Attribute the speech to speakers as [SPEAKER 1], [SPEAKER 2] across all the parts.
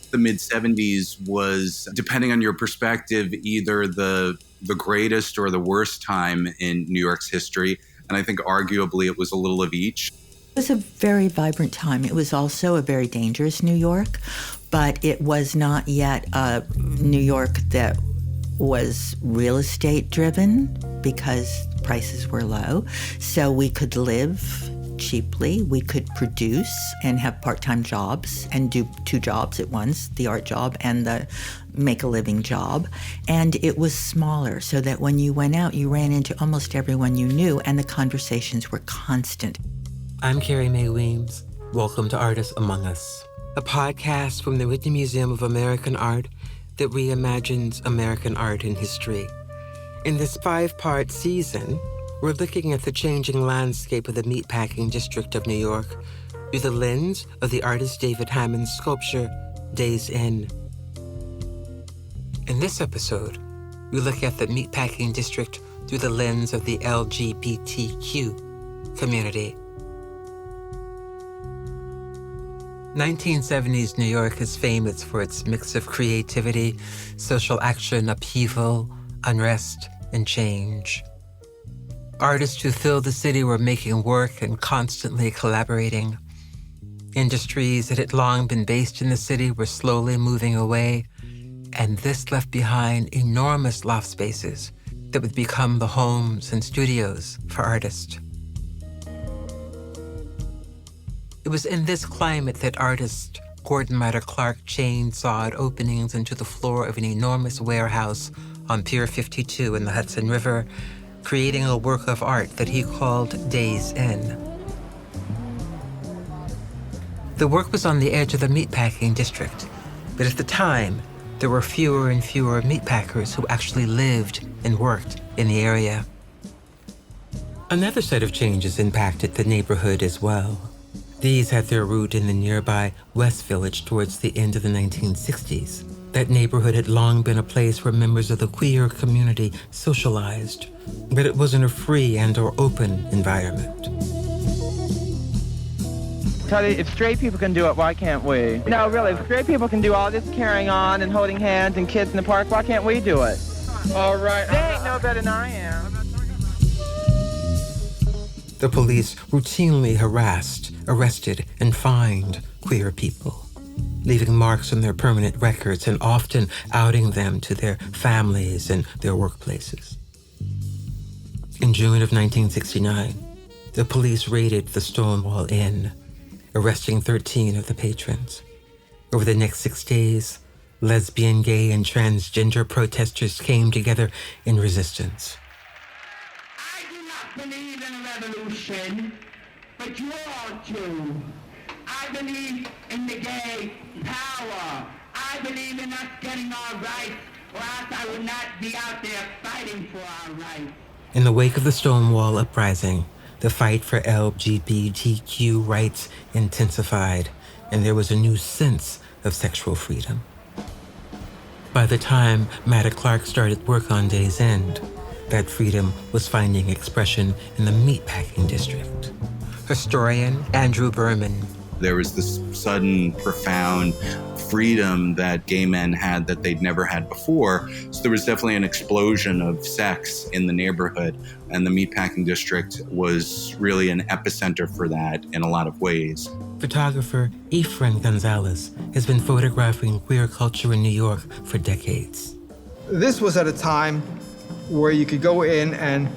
[SPEAKER 1] The mid-'70s was, depending on your perspective, either the greatest or the worst time in New York's history. And I think arguably it was a little of each.
[SPEAKER 2] It was a very vibrant time. It was also a very dangerous New York, but it was not yet a New York that was real estate driven because prices were low. So we could live cheaply, we could produce and have part-time jobs and do 2 jobs at once, the art job and the make-a-living job. And it was smaller, so that when you went out, you ran into almost everyone you knew, and the conversations were constant.
[SPEAKER 3] I'm Carrie Mae Weems. Welcome to Artists Among Us, a podcast from the Whitney Museum of American Art that reimagines American art and history. In this 5-part season, we're looking at the changing landscape of the Meatpacking District of New York through the lens of the artist David Hammond's sculpture, Days Inn. In this episode, we look at the Meatpacking District through the lens of the LGBTQ community. 1970s New York is famous for its mix of creativity, social action, upheaval, unrest, and change. Artists who filled the city were making work and constantly collaborating. Industries that had long been based in the city were slowly moving away, and this left behind enormous loft spaces that would become the homes and studios for artists. It was in this climate that artist Gordon Matta-Clark chainsawed openings into the floor of an enormous warehouse on Pier 52 in the Hudson River, creating a work of art that he called Days Inn. The work was on the edge of the Meatpacking District, but at the time, there were fewer and fewer meatpackers who actually lived and worked in the area. Another set of changes impacted the neighborhood as well. These had their root in the nearby West Village towards the end of the 1960s. That neighborhood had long been a place where members of the queer community socialized, but it wasn't a free and/or open environment.
[SPEAKER 4] Tell you, if straight people can do it, why can't we? No, really, if straight people can do all this carrying on and holding hands and kids in the park, why can't we do it? All right. They ain't no better than I am.
[SPEAKER 3] The police routinely harassed, arrested, and fined queer people, leaving marks on their permanent records and often outing them to their families and their workplaces. In June of 1969, the police raided the Stonewall Inn, arresting 13 of the patrons. Over the next 6 days, lesbian, gay, and transgender protesters came together in resistance.
[SPEAKER 5] I do not believe in a revolution, but you all do. I believe in the gay power. I believe in us getting our rights, or else I would not be out there fighting for our rights.
[SPEAKER 3] In the wake of the Stonewall Uprising, the fight for LGBTQ rights intensified, and there was a new sense of sexual freedom. By the time Matta-Clark started work on Days Inn, that freedom was finding expression in the Meatpacking District. Historian Andrew Berman.
[SPEAKER 1] There was this sudden, profound freedom that gay men had that they'd never had before. So there was definitely an explosion of sex in the neighborhood, and the Meatpacking District was really an epicenter for that in a lot of ways.
[SPEAKER 3] Photographer Efrain Gonzalez has been photographing queer culture in New York for decades.
[SPEAKER 6] This was at a time where you could go in and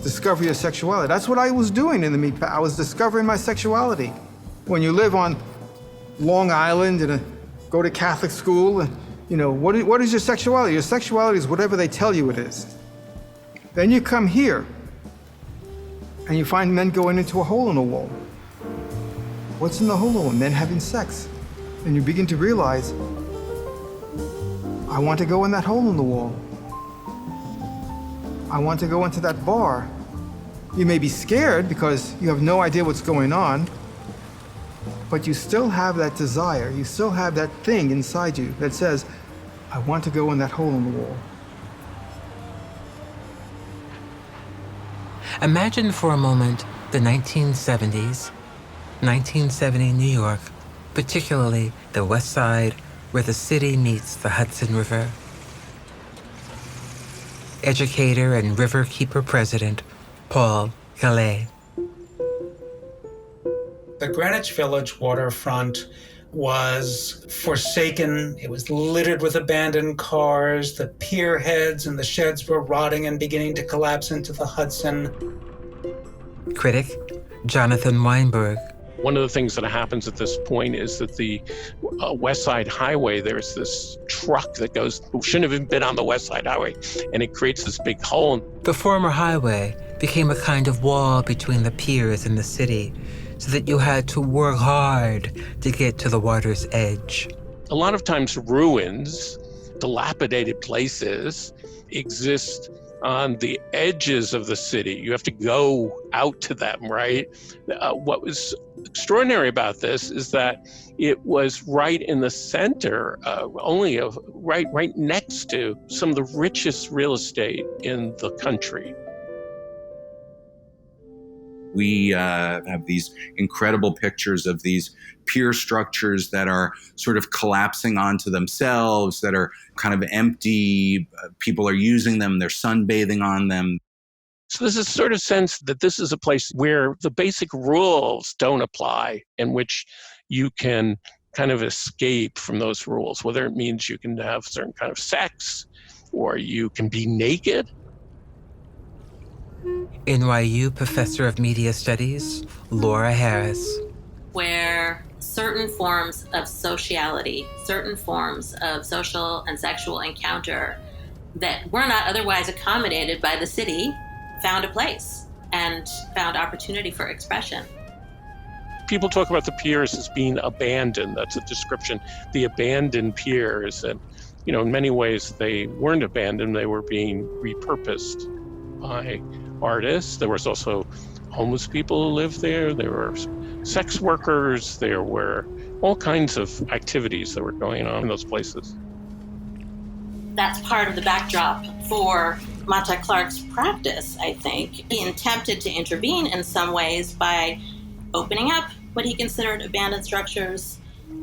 [SPEAKER 6] discover your sexuality. That's what I was doing in the Meatpacking. I was discovering my sexuality. When you live on Long Island and go to Catholic school, what is your sexuality? Your sexuality is whatever they tell you it is. Then you come here and you find men going into a hole in the wall. What's in the hole in the wall? Men having sex. And you begin to realize, I want to go in that hole in the wall. I want to go into that bar. You may be scared because you have no idea what's going on, but you still have that desire. You still have that thing inside you that says, I want to go in that hole in the wall.
[SPEAKER 3] Imagine for a moment the 1970s, 1970 New York, particularly the West Side, where the city meets the Hudson River. Educator and Riverkeeper President Paul Gallay.
[SPEAKER 7] The Greenwich Village waterfront was forsaken. It was littered with abandoned cars. The pier heads and the sheds were rotting and beginning to collapse into the Hudson.
[SPEAKER 3] Critic Jonathan Weinberg.
[SPEAKER 8] One of the things that happens at this point is that the West Side Highway, there's this truck that shouldn't have even been on the West Side Highway, and it creates this big hole.
[SPEAKER 3] The former highway became a kind of wall between the piers and the city, so that you had to work hard to get to the water's edge.
[SPEAKER 8] A lot of times ruins, dilapidated places, exist on the edges of the city. You have to go out to them, right? What was extraordinary about this is that it was right in the center, right next to some of the richest real estate in the country.
[SPEAKER 1] We have these incredible pictures of these pier structures that are sort of collapsing onto themselves, that are kind of empty. People are using them, they're sunbathing on them.
[SPEAKER 8] So there's a sort of sense that this is a place where the basic rules don't apply, in which you can kind of escape from those rules, whether it means you can have certain kind of sex or you can be naked.
[SPEAKER 3] NYU Professor of Media Studies, Laura Harris.
[SPEAKER 9] Where certain forms of sociality, certain forms of social and sexual encounter that were not otherwise accommodated by the city found a place and found opportunity for expression.
[SPEAKER 8] People talk about the piers as being abandoned. That's a description. The abandoned piers, and in many ways they weren't abandoned. They were being repurposed by artists. There was also homeless people who lived there. There were sex workers. There were all kinds of activities that were going on in those places.
[SPEAKER 9] That's part of the backdrop for Matta-Clark's practice, I think. He attempted to intervene in some ways by opening up what he considered abandoned structures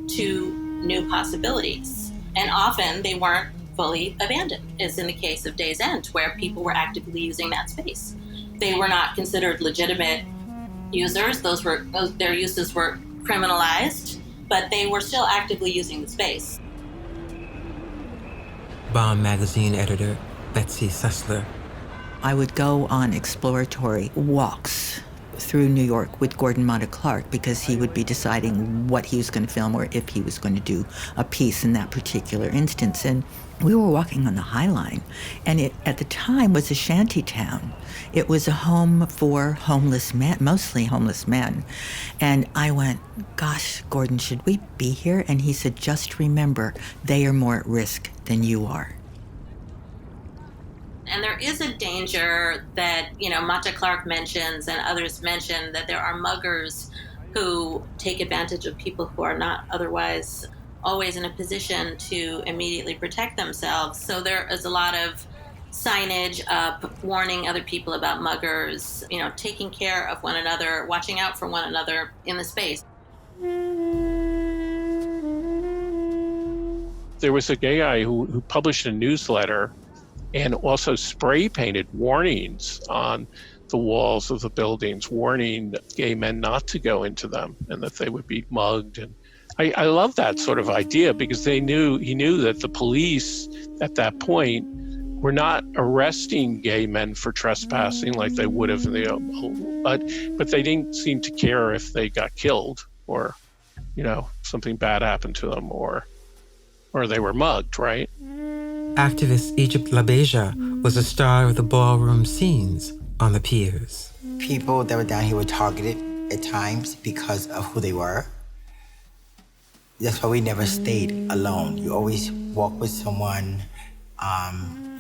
[SPEAKER 9] to new possibilities. And often they weren't fully abandoned, as in the case of Days End, where people were actively using that space. They were not considered legitimate users. Their uses were criminalized, but they were still actively using the space.
[SPEAKER 3] Bomb magazine editor Betsy Sussler.
[SPEAKER 2] I would go on exploratory walks through New York with Gordon Matta-Clark because he would be deciding what he was going to film or if he was going to do a piece in that particular instance. And we were walking on the High Line, and it at the time was a shanty town. It was a home for homeless men, mostly homeless men. And I went, gosh, Gordon, should we be here? And he said, just remember, they are more at risk than you are.
[SPEAKER 9] And there is a danger that, Matta-Clark mentions and others mention that there are muggers who take advantage of people who are not otherwise always in a position to immediately protect themselves. So there is a lot of signage up warning other people about muggers, taking care of one another, watching out for one another in the space.
[SPEAKER 8] There was a gay guy who published a newsletter and also spray painted warnings on the walls of the buildings, warning gay men not to go into them and that they would be mugged. And I love that sort of idea because he knew that the police at that point were not arresting gay men for trespassing like they would have, but they didn't seem to care if they got killed or, something bad happened to them or they were mugged, right?
[SPEAKER 3] Activist Egyptt LaBeija was a star of the ballroom scenes on the piers.
[SPEAKER 10] People that were down here were targeted at times because of who they were. That's why we never stayed alone. You always walk with someone.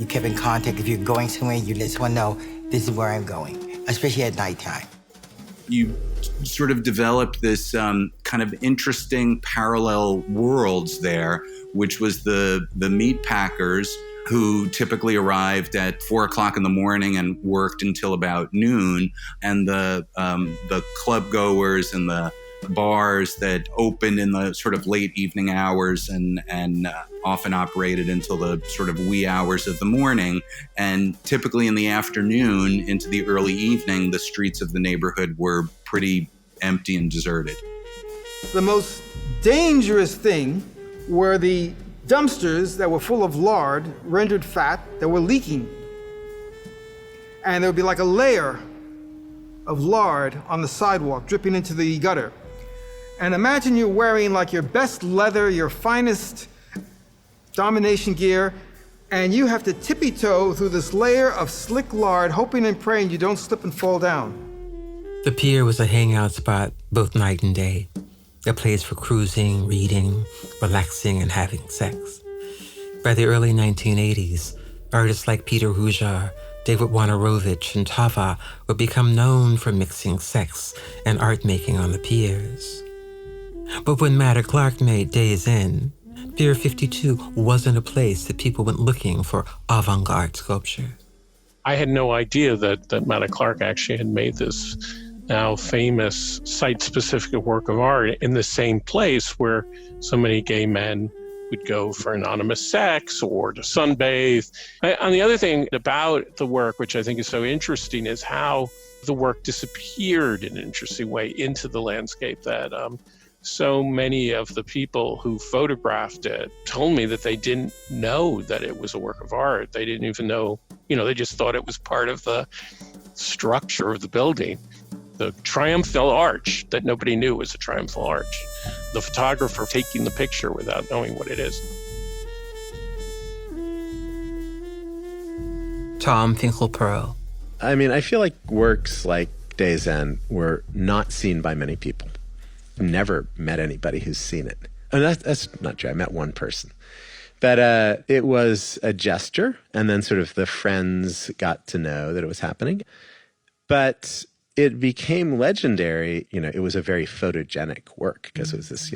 [SPEAKER 10] You kept in contact. If you're going somewhere, you let someone know, this is where I'm going, especially at nighttime.
[SPEAKER 1] You sort of developed this kind of interesting parallel worlds there, which was the meatpackers who typically arrived at 4 o'clock in the morning and worked until about noon, and the club goers and the bars that opened in the sort of late evening hours and often operated until the sort of wee hours of the morning. And typically in the afternoon into the early evening, the streets of the neighborhood were pretty empty and deserted.
[SPEAKER 6] The most dangerous thing were the dumpsters that were full of lard, rendered fat, that were leaking. And there would be like a layer of lard on the sidewalk dripping into the gutter. And imagine you're wearing like your best leather, your finest domination gear, and you have to tippy-toe through this layer of slick lard, hoping and praying you don't slip and fall down.
[SPEAKER 3] The pier was a hangout spot both night and day, a place for cruising, reading, relaxing, and having sex. By the early 1980s, artists like Peter Hujar, David Wojnarowicz, and Tava would become known for mixing sex and art making on the piers. But when Matta-Clark made Days Inn, Pier 52 wasn't a place that people went looking for avant-garde sculpture.
[SPEAKER 8] I had no idea that Matta-Clark actually had made this now famous site-specific work of art in the same place where so many gay men would go for anonymous sex or to sunbathe. And the other thing about the work, which I think is so interesting, is how the work disappeared in an interesting way into the landscape. That so many of the people who photographed it told me that they didn't know that it was a work of art. They didn't even know, they just thought it was part of the structure of the building. The triumphal arch that nobody knew was a triumphal arch. The photographer taking the picture without knowing what it is.
[SPEAKER 3] Tom Finklepearl.
[SPEAKER 11] I mean, I feel like works like Days Inn were not seen by many people. I've never met anybody who's seen it. And that's not true. I met one person. But it was a gesture, and then sort of the friends got to know that it was happening. But it became legendary. It was a very photogenic work because it was this,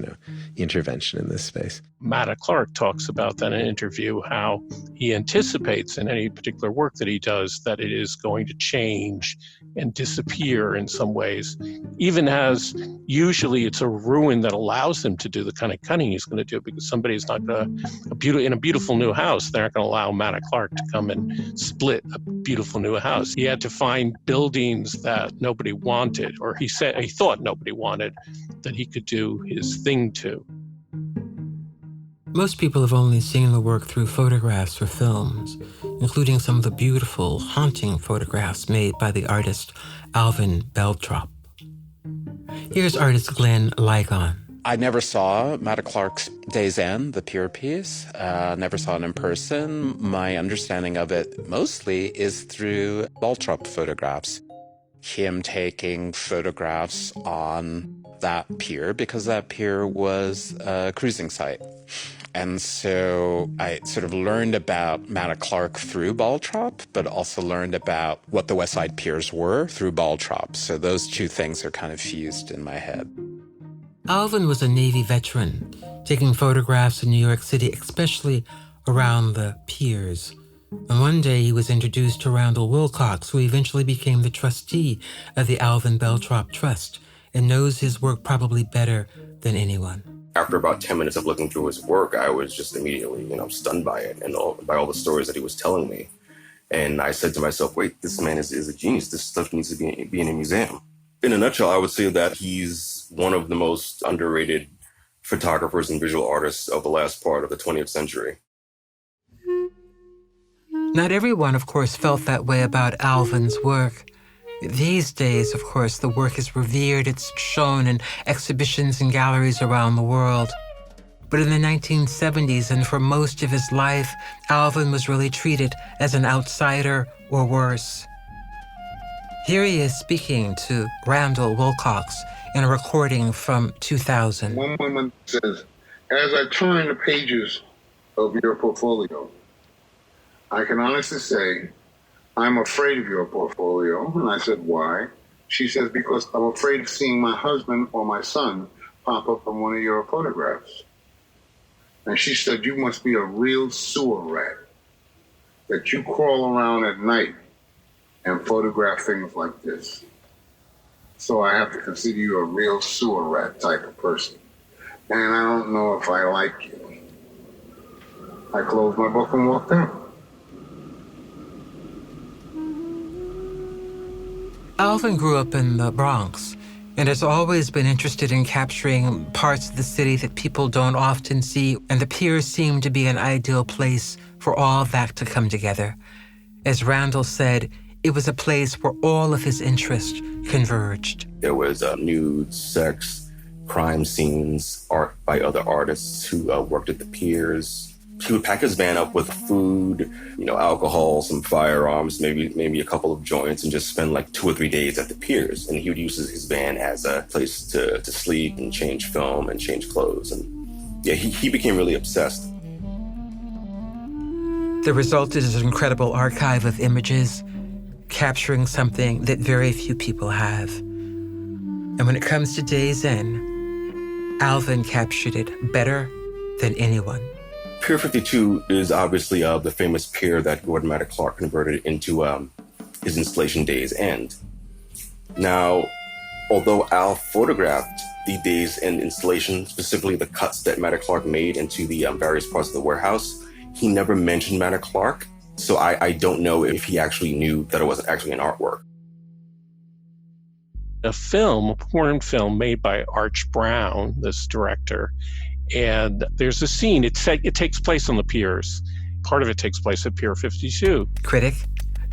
[SPEAKER 11] intervention in this space.
[SPEAKER 8] Matta-Clark talks about that in an interview, how he anticipates in any particular work that he does that it is going to change and disappear in some ways, even as usually it's a ruin that allows him to do the kind of cutting he's going to do, because somebody's not going to, in a beautiful new house, they're not going to allow Matta-Clark to come and split a beautiful new house. He had to find buildings that nobody wanted, or he thought nobody wanted, that he could do his thing to.
[SPEAKER 3] Most people have only seen the work through photographs or films, including some of the beautiful, haunting photographs made by the artist Alvin Baltrop. Here's artist Glenn Ligon.
[SPEAKER 12] I never saw Matta-Clark's Days Inn, the Pier piece. Never saw it in person. My understanding of it mostly is through Baltrop photographs. Him taking photographs on that pier, because that pier was a cruising site. And so I sort of learned about Matta-Clark through Baltrop, but also learned about what the West Side piers were through Baltrop. So those two things are kind of fused in my head.
[SPEAKER 3] Alvin was a Navy veteran, taking photographs in New York City, especially around the piers. And one day he was introduced to Randal Wilcox, who eventually became the trustee of the Alvin Baltrop Trust and knows his work probably better than anyone.
[SPEAKER 13] After about 10 minutes of looking through his work, I was just immediately, stunned by it and by all the stories that he was telling me. And I said to myself, wait, this man is a genius. This stuff needs to be in a museum. In a nutshell, I would say that he's one of the most underrated photographers and visual artists of the last part of the 20th century.
[SPEAKER 3] Not everyone, of course, felt that way about Alvin's work. These days, of course, the work is revered. It's shown in exhibitions and galleries around the world. But in the 1970s and for most of his life, Alvin was really treated as an outsider or worse. Here he is speaking to Randal Wilcox in a recording from 2000.
[SPEAKER 14] One woman says, as I turn the pages of your portfolio, I can honestly say, I'm afraid of your portfolio. And I said, why? She says, because I'm afraid of seeing my husband or my son pop up on one of your photographs. And she said, you must be a real sewer rat, that you crawl around at night and photograph things like this. So I have to consider you a real sewer rat type of person. And I don't know if I like you. I closed my book and walked out.
[SPEAKER 3] Alvin grew up in the Bronx and has always been interested in capturing parts of the city that people don't often see, and the Pier seemed to be an ideal place for all that to come together. As Randal said, it was a place where all of his interests converged.
[SPEAKER 13] There was nudes, sex, crime scenes, art by other artists who worked at the piers. He would pack his van up with food, alcohol, some firearms, maybe a couple of joints, and just spend like 2 or 3 days at the piers. And he would use his van as a place to sleep and change film and change clothes. And yeah, he became really obsessed.
[SPEAKER 3] The result is an incredible archive of images, capturing something that very few people have. And when it comes to Days Inn, Alvin captured it better than anyone.
[SPEAKER 13] Pier 52 is obviously the famous pier that Gordon Matta-Clark converted into his installation Days End. Now, although Al photographed the Days End installation, specifically the cuts that Matta-Clark made into the various parts of the warehouse, he never mentioned Matta-Clark. So I don't know if he actually knew that it wasn't actually an artwork.
[SPEAKER 8] A porn film made by Arch Brown, this director, and there's a scene. It takes place on the piers. Part of it takes place at Pier 52.
[SPEAKER 3] Critic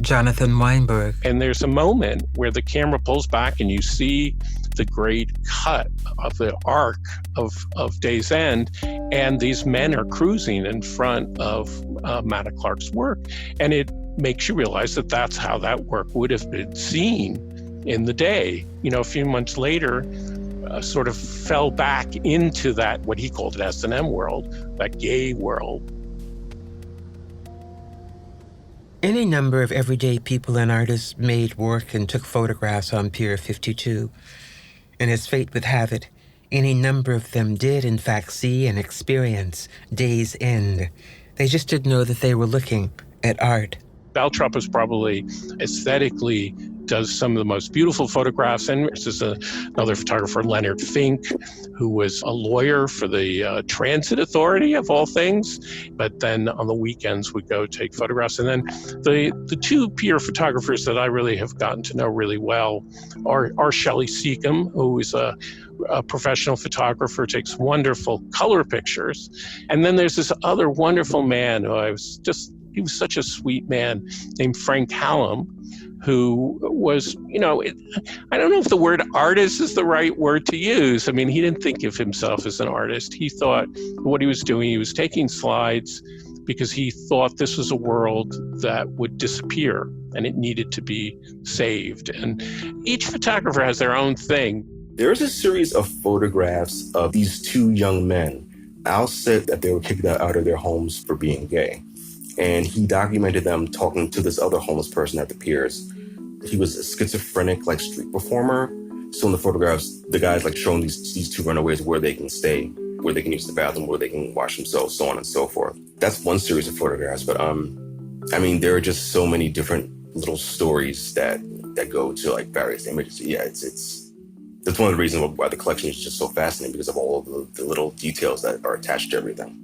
[SPEAKER 3] Jonathan Weinberg.
[SPEAKER 8] And there's a moment where the camera pulls back and you see the great cut of the arc of Days End, and these men are cruising in front of Matta-Clark's work. And it makes you realize that that's how that work would have been seen in the day. A few months later, sort of fell back into that, what he called it, S&M world, that gay world.
[SPEAKER 3] Any number of everyday people and artists made work and took photographs on Pier 52. And as fate would have it, any number of them did, in fact, see and experience Days End. They just didn't know that they were looking at art.
[SPEAKER 8] Baltrop is probably aesthetically does some of the most beautiful photographs. And this is another photographer, Leonard Fink, who was a lawyer for the Transit Authority, of all things. But then on the weekends would go take photographs. And then the two Pier photographers that I really have gotten to know really well are Shelley Seacombe, who is a professional photographer, takes wonderful color pictures. And then there's this other wonderful man who he was such a sweet man named Frank Hallam, who was, I don't know if the word artist is the right word to use. I mean, he didn't think of himself as an artist. He thought what he was doing, he was taking slides because he thought this was a world that would disappear and it needed to be saved. And each photographer has their own thing.
[SPEAKER 13] There's a series of photographs of these two young men. Al said that they were kicked out of their homes for being gay. And he documented them talking to this other homeless person at the piers. He was a schizophrenic, street performer. So in the photographs, the guy's showing these two runaways where they can stay, where they can use the bathroom, where they can wash themselves, so on and so forth. That's one series of photographs. But there are just so many different little stories that go to various images. Yeah, that's one of the reasons why the collection is just so fascinating, because of all of the little details that are attached to everything.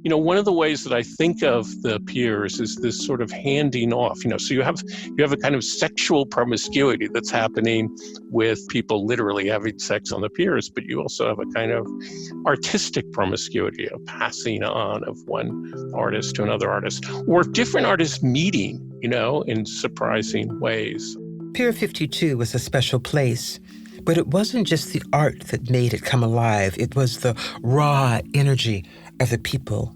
[SPEAKER 8] One of the ways that I think of the piers is this sort of handing off, so you have a kind of sexual promiscuity that's happening with people literally having sex on the piers, but you also have a kind of artistic promiscuity, a passing on of one artist to another artist, or different artists meeting, in surprising ways.
[SPEAKER 3] Pier 52 was a special place, but it wasn't just the art that made it come alive. It was the raw energy of the people.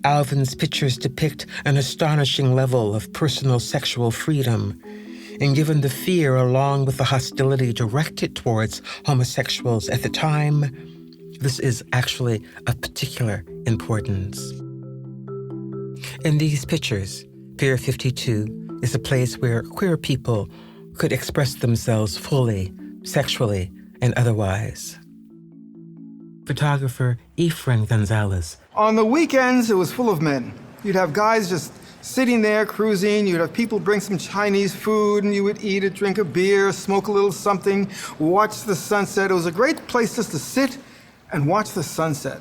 [SPEAKER 3] Alvin's pictures depict an astonishing level of personal sexual freedom, and given the fear along with the hostility directed towards homosexuals at the time, this is actually of particular importance. In these pictures, Pier 52 is a place where queer people could express themselves fully, sexually, and otherwise. Photographer Efrain Gonzalez.
[SPEAKER 6] On the weekends, it was full of men. You'd have guys just sitting there cruising. You'd have people bring some Chinese food, and you would eat it, drink a beer, smoke a little something, watch the sunset. It was a great place just to sit and watch the sunset.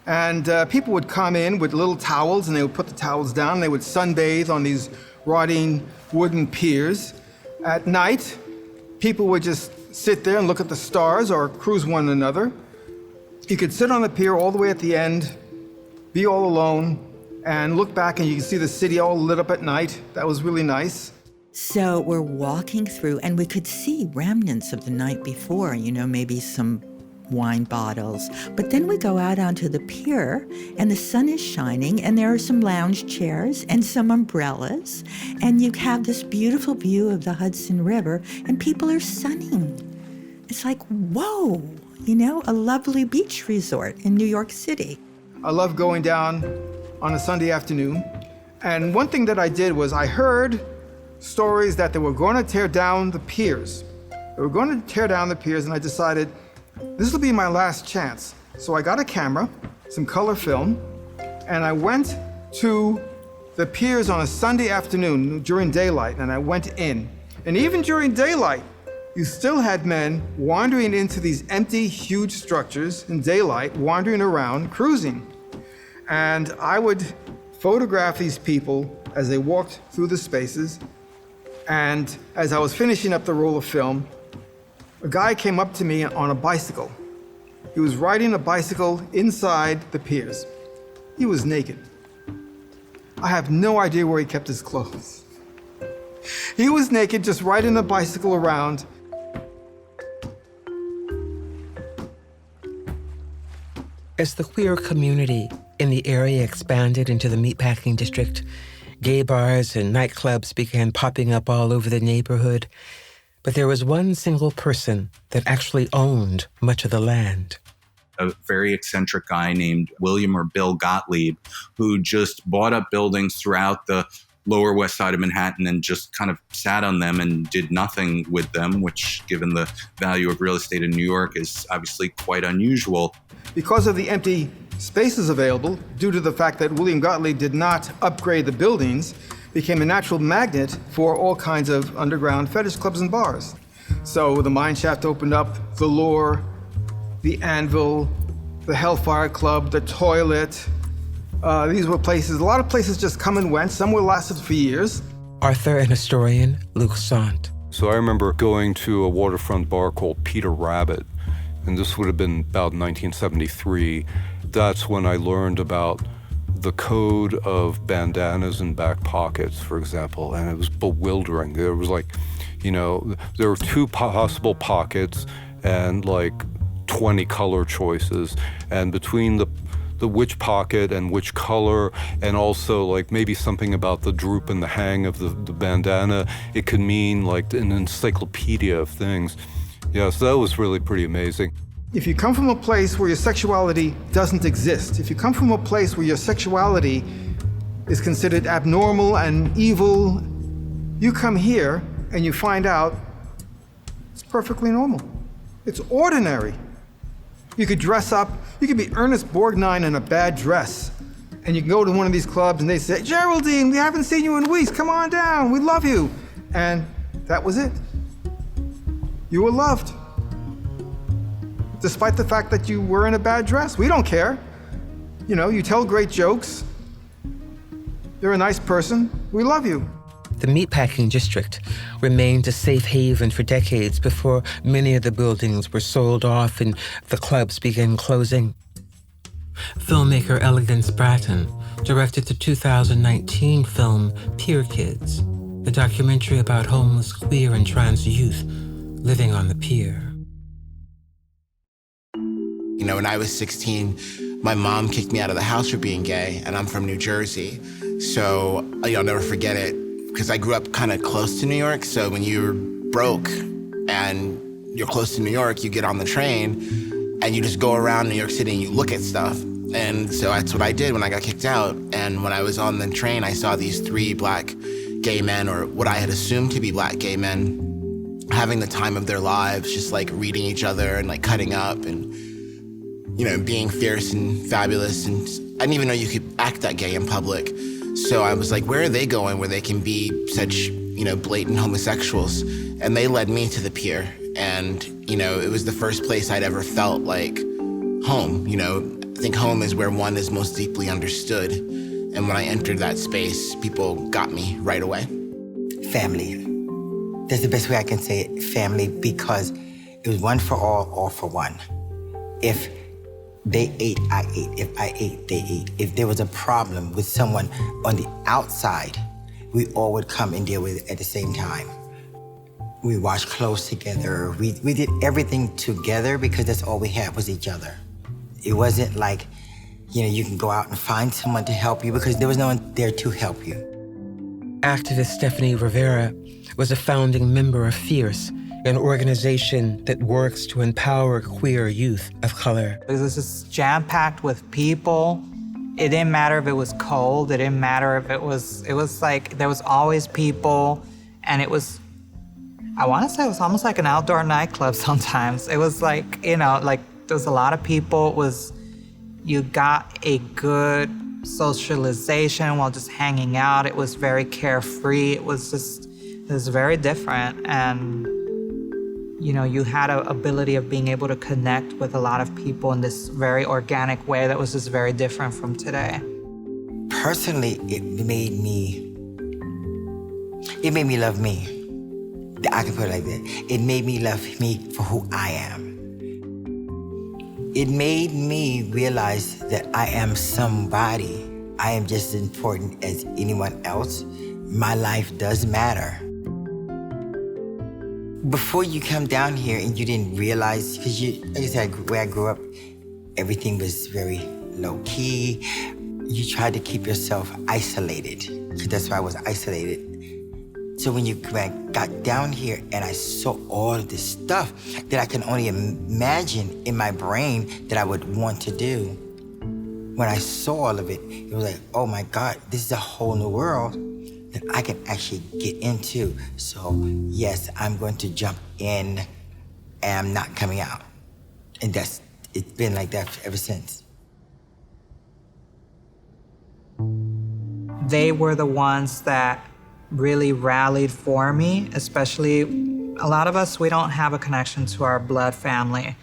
[SPEAKER 6] And people would come in with little towels, and they would put the towels down, and they would sunbathe on these rotting wooden piers. At night, people would just sit there and look at the stars or cruise one another. You could sit on the pier all the way at the end, be all alone, and look back, and you can see the city all lit up at night. That was really nice.
[SPEAKER 2] So we're walking through, and we could see remnants of the night before, maybe some wine bottles. But then we go out onto the pier, and the sun is shining, and there are some lounge chairs and some umbrellas, and you have this beautiful view of the Hudson River, and people are sunning. It's like, whoa, a lovely beach resort in New York City.
[SPEAKER 6] I love going down on a Sunday afternoon, and one thing that I did was I heard stories that they were going to tear down the piers. They were going to tear down the piers, and I decided, this will be my last chance. So I got a camera, some color film, and I went to the piers on a Sunday afternoon during daylight, and I went in. And even during daylight, you still had men wandering into these empty, huge structures in daylight, wandering around, cruising. And I would photograph these people as they walked through the spaces. And as I was finishing up the roll of film, a guy came up to me on a bicycle. He was riding a bicycle inside the piers. He was naked. I have no idea where he kept his clothes. He was naked, just riding a bicycle around.
[SPEAKER 3] As the queer community in the area expanded into the Meatpacking district, gay bars and nightclubs began popping up all over the neighborhood. But there was one single person that actually owned much of the land.
[SPEAKER 1] A very eccentric guy named William or Bill Gottlieb, who just bought up buildings throughout the lower west side of Manhattan and just kind of sat on them and did nothing with them, which, given the value of real estate in New York, is obviously quite unusual.
[SPEAKER 6] Because of the empty spaces available, due to the fact that William Gottlieb did not upgrade the buildings, became a natural magnet for all kinds of underground fetish clubs and bars. So the mine shaft opened up, the Lure, the Anvil, the Hellfire Club, the Toilet. These were places, a lot of places just come and went. Some were lasted for years.
[SPEAKER 3] Author and historian Luc Sante.
[SPEAKER 15] So I remember going to a waterfront bar called Peter Rabbit, and this would have been about 1973. That's when I learned about the code of bandanas and back pockets, for example, and it was bewildering. There was there were two possible pockets and 20 color choices, and between the which pocket and which color, and also maybe something about the droop and the hang of the bandana, it could mean an encyclopedia of things. Yeah, so that was really pretty amazing.
[SPEAKER 6] If you come from a place where your sexuality doesn't exist, if you come from a place where your sexuality is considered abnormal and evil, you come here and you find out it's perfectly normal. It's ordinary. You could dress up, you could be Ernest Borgnine in a bad dress, and you can go to one of these clubs and they say, Geraldine, we haven't seen you in weeks, come on down, we love you. And that was it. You were loved. Despite the fact that you were in a bad dress. We don't care. You tell great jokes. You're a nice person. We love you.
[SPEAKER 3] The Meatpacking district remained a safe haven for decades before many of the buildings were sold off and the clubs began closing. Filmmaker Elegance Bratton directed the 2019 film Pier Kids, a documentary about homeless queer and trans youth living on the pier.
[SPEAKER 10] When I was 16, my mom kicked me out of the house for being gay, and I'm from New Jersey. So I'll never forget it, because I grew up kind of close to New York. So when you're broke and you're close to New York, you get on the train and you just go around New York City and you look at stuff. And so that's what I did when I got kicked out. And when I was on the train, I saw these 3 black gay men, or what I had assumed to be black gay men, having the time of their lives, just reading each other and cutting up and being fierce and fabulous. And I didn't even know you could act that gay in public.
[SPEAKER 16] So I was like, where are they going where they can be such, blatant homosexuals? And they led me to the Pier. And, it was the first place I'd ever felt like home. I think home is where one is most deeply understood. And when I entered that space, people got me right away.
[SPEAKER 10] Family. That's the best way I can say it, family, because it was one for all for one. If they ate, I ate. If I ate, they ate. If there was a problem with someone on the outside, we all would come and deal with it at the same time. We washed clothes together. We did everything together because that's all we had was each other. It wasn't like, you can go out and find someone to help you because there was no one there to help you.
[SPEAKER 3] Activist Stefanie Rivera was a founding member of Fierce, an organization that works to empower queer youth of color.
[SPEAKER 17] It was just jam-packed with people. It didn't matter if it was cold. It didn't matter if it was like there was always people, and it was, I want to say it was almost like an outdoor nightclub sometimes. It was like, like there was a lot of people. You got a good socialization while just hanging out. It was very carefree. It was very different. And, you had an ability of being able to connect with a lot of people in this very organic way that was just very different from today.
[SPEAKER 10] Personally, it made me love me. I can put it like that. It made me love me for who I am. It made me realize that I am somebody. I am just as important as anyone else. My life does matter. Before you come down here and you didn't realize, because like I said, where I grew up, everything was very low key. You tried to keep yourself isolated, because that's why I was isolated. So when I got down here and I saw all of this stuff that I can only imagine in my brain that I would want to do, when I saw all of it, it was like, oh my God, this is a whole new world that I can actually get into. So yes, I'm going to jump in and I'm not coming out. And it's been like that ever since.
[SPEAKER 17] They were the ones that really rallied for me, especially a lot of us, we don't have a connection to our blood family.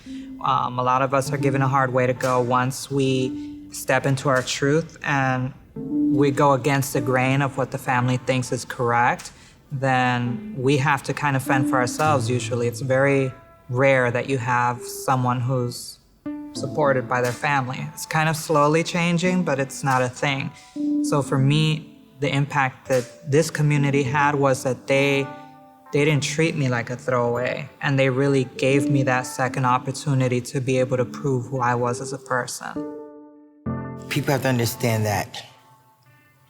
[SPEAKER 17] A lot of us are given a hard way to go once we step into our truth and we go against the grain of what the family thinks is correct, then we have to kind of fend for ourselves usually. It's very rare that you have someone who's supported by their family. It's kind of slowly changing, but it's not a thing. So for me, the impact that this community had was that they didn't treat me like a throwaway, and they really gave me that second opportunity to be able to prove who I was as a person.
[SPEAKER 10] People have to understand that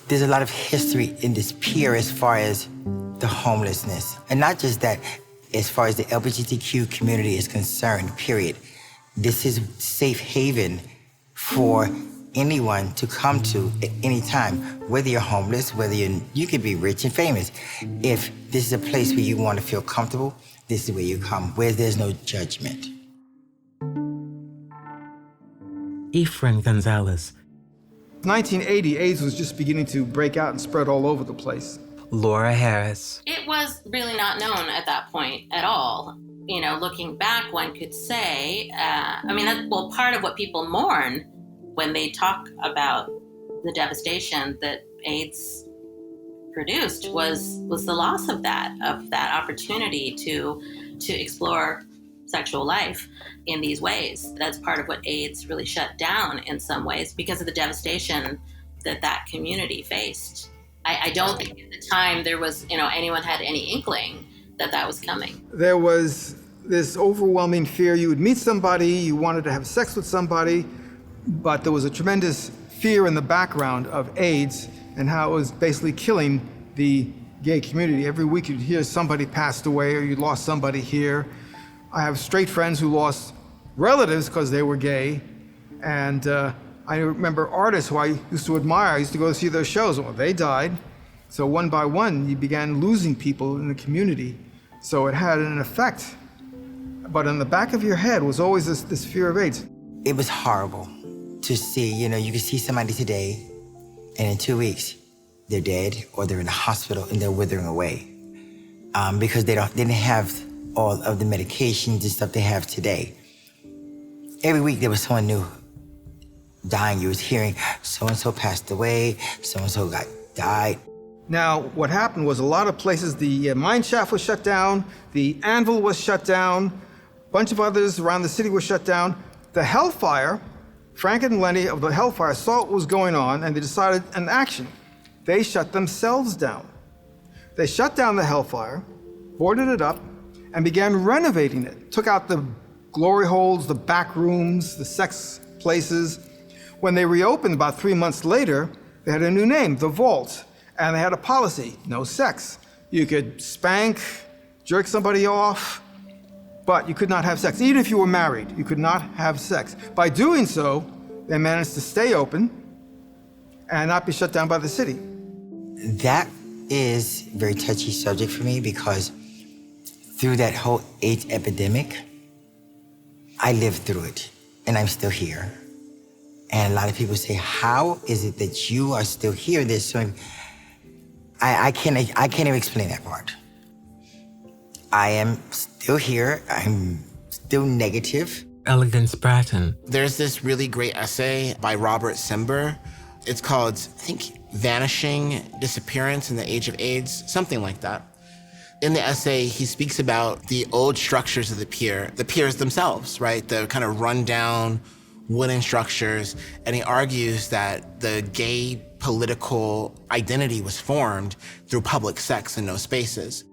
[SPEAKER 10] there's a lot of history in this pier as far as the homelessness. And not just that, as far as the LGBTQ community is concerned, period. This is safe haven for anyone to come to at any time, whether you're homeless, whether you could be rich and famous. If this is a place where you want to feel comfortable, this is where you come, where there's no judgment.
[SPEAKER 3] Efrain Gonzalez.
[SPEAKER 6] 1980, AIDS was just beginning to break out and spread all over the place.
[SPEAKER 3] Laura Harris.
[SPEAKER 9] It was really not known at that point at all. Looking back, one could say, part of what people mourn when they talk about the devastation that AIDS produced was the loss of that opportunity to explore sexual life in these ways. That's part of what AIDS really shut down in some ways because of the devastation that community faced. I don't think at the time there was, anyone had any inkling that was coming.
[SPEAKER 6] There was this overwhelming fear. You would meet somebody, you wanted to have sex with somebody, but there was a tremendous fear in the background of AIDS and how it was basically killing the gay community. Every week you'd hear somebody passed away or you lost somebody here. I have straight friends who lost relatives because they were gay. And I remember artists who I used to admire. I used to go see their shows. Well, they died. So one by one, you began losing people in the community. So it had an effect. But in the back of your head was always this fear of AIDS.
[SPEAKER 10] It was horrible to see, you could see somebody today, and in 2 weeks, they're dead or they're in the hospital and they're withering away because they didn't have all of the medications and stuff they have today. Every week there was someone new dying. You was hearing so-and-so passed away, so-and-so died.
[SPEAKER 6] Now, what happened was a lot of places, the mine shaft was shut down, the anvil was shut down, a bunch of others around the city were shut down. The Hellfire, Frank and Lenny of the Hellfire saw what was going on and they decided an action. They shut themselves down. They shut down the Hellfire, boarded it up, and began renovating it. Took out the glory holes, the back rooms, the sex places. When they reopened about 3 months later, they had a new name, The Vault. And they had a policy, no sex. You could spank, jerk somebody off, but you could not have sex. Even if you were married, you could not have sex. By doing so, they managed to stay open and not be shut down by the city.
[SPEAKER 10] That is a very touchy subject for me because through that whole AIDS epidemic, I lived through it and I'm still here. And a lot of people say, how is it that you are still here? There's so many... I can't even explain that part. I am still here. I'm still negative.
[SPEAKER 3] Elegance, Bratton.
[SPEAKER 16] There's this really great essay by Robert Simber. It's called, I think, Vanishing Disappearance in the Age of AIDS, something like that. In the essay, he speaks about the old structures of the piers themselves, right? The kind of rundown wooden structures. And he argues that the gay political identity was formed through public sex in those spaces.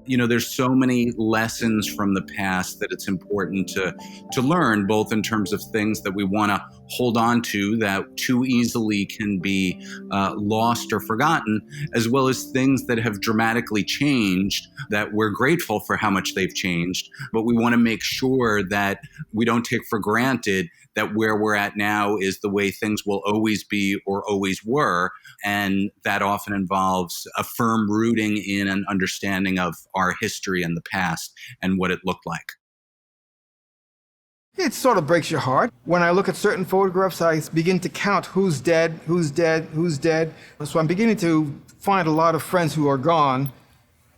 [SPEAKER 1] You know, there's so many lessons from the past that it's important to learn, both in terms of things that we want to hold on to that too easily can be lost or forgotten, as well as things that have dramatically changed that we're grateful for how much they've changed. But we want to make sure that we don't take for granted that where we're at now is the way things will always be or always were. And that often involves a firm rooting in an understanding of our history and the past and what it looked like.
[SPEAKER 6] It sort of breaks your heart. When I look at certain photographs, I begin to count who's dead, who's dead, who's dead. So I'm beginning to find a lot of friends who are gone.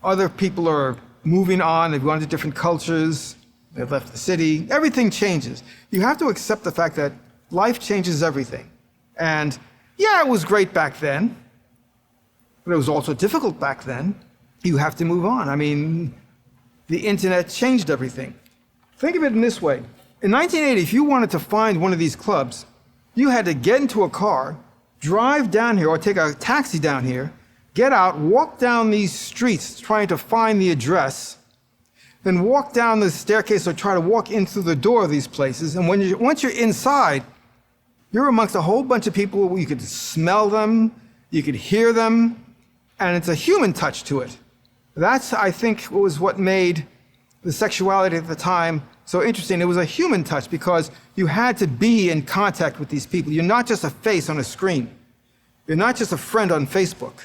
[SPEAKER 6] Other people are moving on, they've gone to different cultures, they've left the city. Everything changes. You have to accept the fact that life changes everything. And yeah, it was great back then, but it was also difficult back then. You have to move on. I mean, the internet changed everything. Think of it in this way. In 1980, if you wanted to find one of these clubs, you had to get into a car, drive down here or take a taxi down here, get out, walk down these streets trying to find the address, then walk down the staircase or try to walk in through the door of these places. And once you're inside, you're amongst a whole bunch of people. You could smell them, you could hear them, and it's a human touch to it. That's, I think, was what made the sexuality at the time so interesting. It was a human touch because you had to be in contact with these people. You're not just a face on a screen. You're not just a friend on Facebook.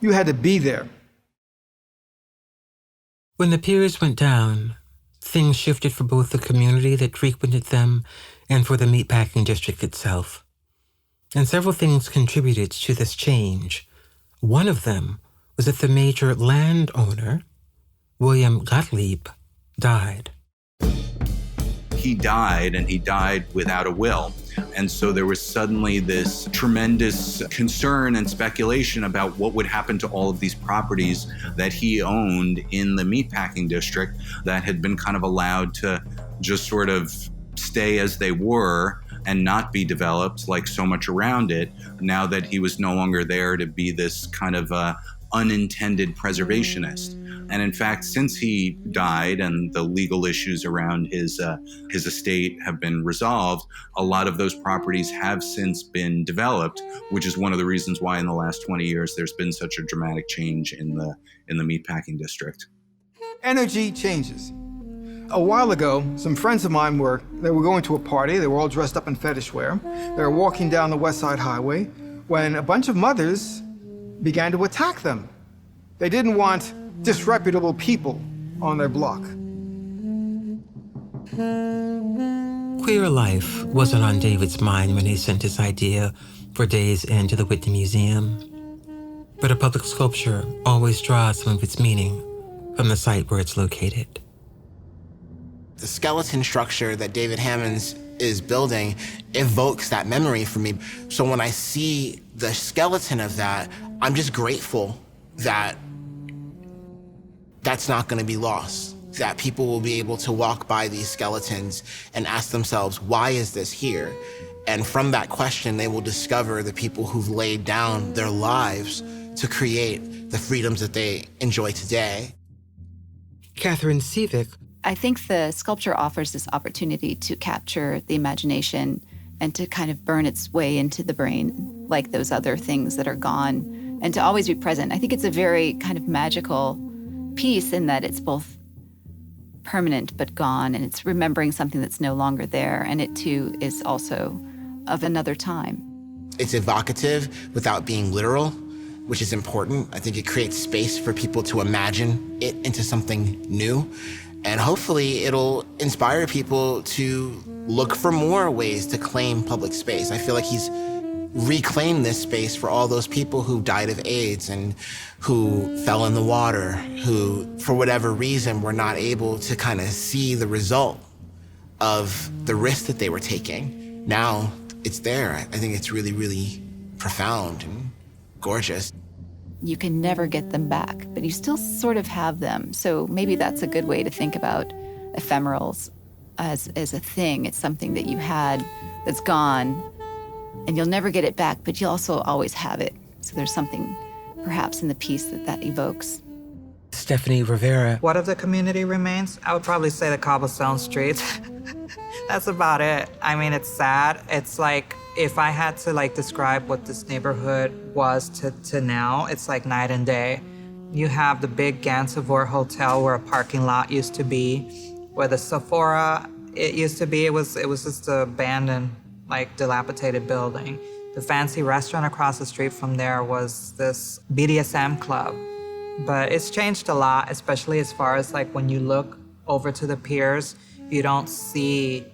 [SPEAKER 6] You had to be there.
[SPEAKER 3] When the piers went down, things shifted for both the community that frequented them and for the meatpacking district itself. And several things contributed to this change. One of them was that the major landowner, William Gottlieb, died.
[SPEAKER 1] He died, and he died without a will. And so there was suddenly this tremendous concern and speculation about what would happen to all of these properties that he owned in the meatpacking district that had been kind of allowed to just sort of stay as they were and not be developed like so much around it, now that he was no longer there to be this kind of unintended preservationist. And in fact, since he died and the legal issues around his estate have been resolved, a lot of those properties have since been developed, which is one of the reasons why in the last 20 years there's been such a dramatic change in the meatpacking district.
[SPEAKER 6] Energy changes. A while ago, some friends of mine were going to a party. They were all dressed up in fetish wear. They were walking down the West Side Highway when a bunch of mothers began to attack them. They didn't want disreputable people on their block.
[SPEAKER 3] Queer life wasn't on David's mind when he sent his idea for days into the Whitney Museum. But a public sculpture always draws some of its meaning from the site where it's located.
[SPEAKER 16] The skeleton structure that David Hammons is building evokes that memory for me. So when I see the skeleton of that, I'm just grateful that that's not going to be lost, that people will be able to walk by these skeletons and ask themselves, why is this here? And from that question, they will discover the people who've laid down their lives to create the freedoms that they enjoy today.
[SPEAKER 3] Catherine Sivik.
[SPEAKER 18] I think the sculpture offers this opportunity to capture the imagination and to kind of burn its way into the brain, like those other things that are gone, and to always be present. I think it's a very kind of magical piece in that it's both permanent but gone, and it's remembering something that's no longer there, and it too is also of another time.
[SPEAKER 16] It's evocative without being literal, which is important. I think it creates space for people to imagine it into something new. And hopefully it'll inspire people to look for more ways to claim public space. I feel like he's reclaimed this space for all those people who died of AIDS and who fell in the water, who, for whatever reason, were not able to kind of see the result of the risk that they were taking. Now it's there. I think it's really, really profound and gorgeous.
[SPEAKER 18] You can never get them back, but you still sort of have them. So maybe that's a good way to think about ephemerals as a thing. It's something that you had that's gone, and you'll never get it back, but you'll also always have it. So there's something perhaps in the piece that evokes.
[SPEAKER 3] Stefanie Rivera.
[SPEAKER 17] What of the community remains? I would probably say the cobblestone streets. That's about it. I mean, it's sad. It's like, if I had to describe what this neighborhood was to now, it's like night and day. You have the big Gansevoort Hotel where a parking lot used to be, where the Sephora, it used to be. It was just an abandoned, dilapidated building. The fancy restaurant across the street from there was this BDSM club. But it's changed a lot, especially as far as when you look over to the piers, you don't see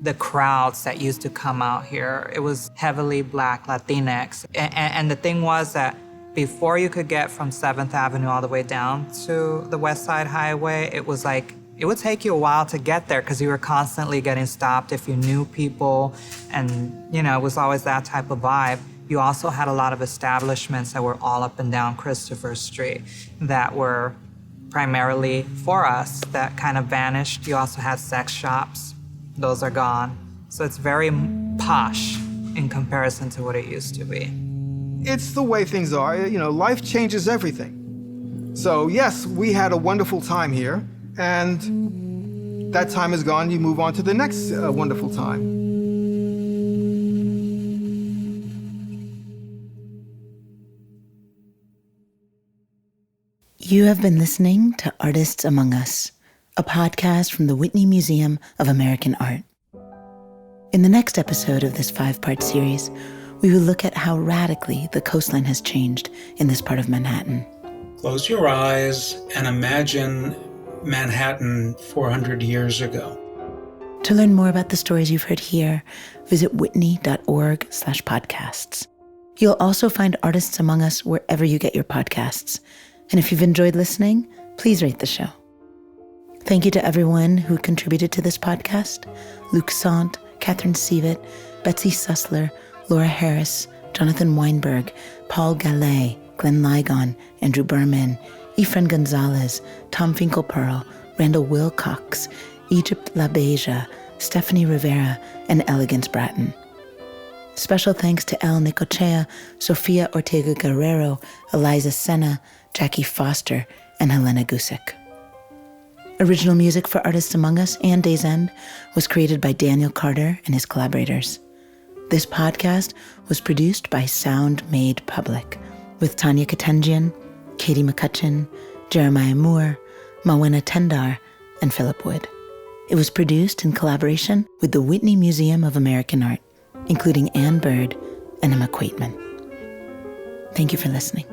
[SPEAKER 17] the crowds that used to come out here. It was heavily Black Latinx. And the thing was that before you could get from 7th Avenue all the way down to the West Side Highway, it was it would take you a while to get there because you were constantly getting stopped if you knew people. And, it was always that type of vibe. You also had a lot of establishments that were all up and down Christopher Street that were primarily for us that kind of vanished. You also had sex shops. Those are gone. So it's very posh in comparison to what it used to be.
[SPEAKER 6] It's the way things are. Life changes everything. So yes, we had a wonderful time here, and that time is gone. You move on to the next wonderful time.
[SPEAKER 19] You have been listening to Artists Among Us, a podcast from the Whitney Museum of American Art. In the next episode of this 5-part series, we will look at how radically the coastline has changed in this part of Manhattan.
[SPEAKER 7] Close your eyes and imagine Manhattan 400 years ago.
[SPEAKER 19] To learn more about the stories you've heard here, visit whitney.org/podcasts. You'll also find Artists Among Us wherever you get your podcasts. And if you've enjoyed listening, please rate the show. Thank you to everyone who contributed to this podcast: Luc Sante, Catherine Sivik, Betsy Sussler, Laura Harris, Jonathan Weinberg, Paul Gallay, Glenn Ligon, Andrew Berman, Efrain Gonzalez, Tom Finklepearl, Randal Wilcox, Egyptt LaBeija, Stefanie Rivera, and Elegance Bratton. Special thanks to El Nicochea, Sofia Ortega Guerrero, Eliza Senna, Jackie Foster, and Helena Gusick. Original music for Artists Among Us and Day's End was created by Daniel Carter and his collaborators. This podcast was produced by Sound Made Public with Tanya Katenjian, Katie McCutcheon, Jeremiah Moore, Mawena Tendar, and Philip Wood. It was produced in collaboration with the Whitney Museum of American Art, including Ann Bird and Emma Quaitman. Thank you for listening.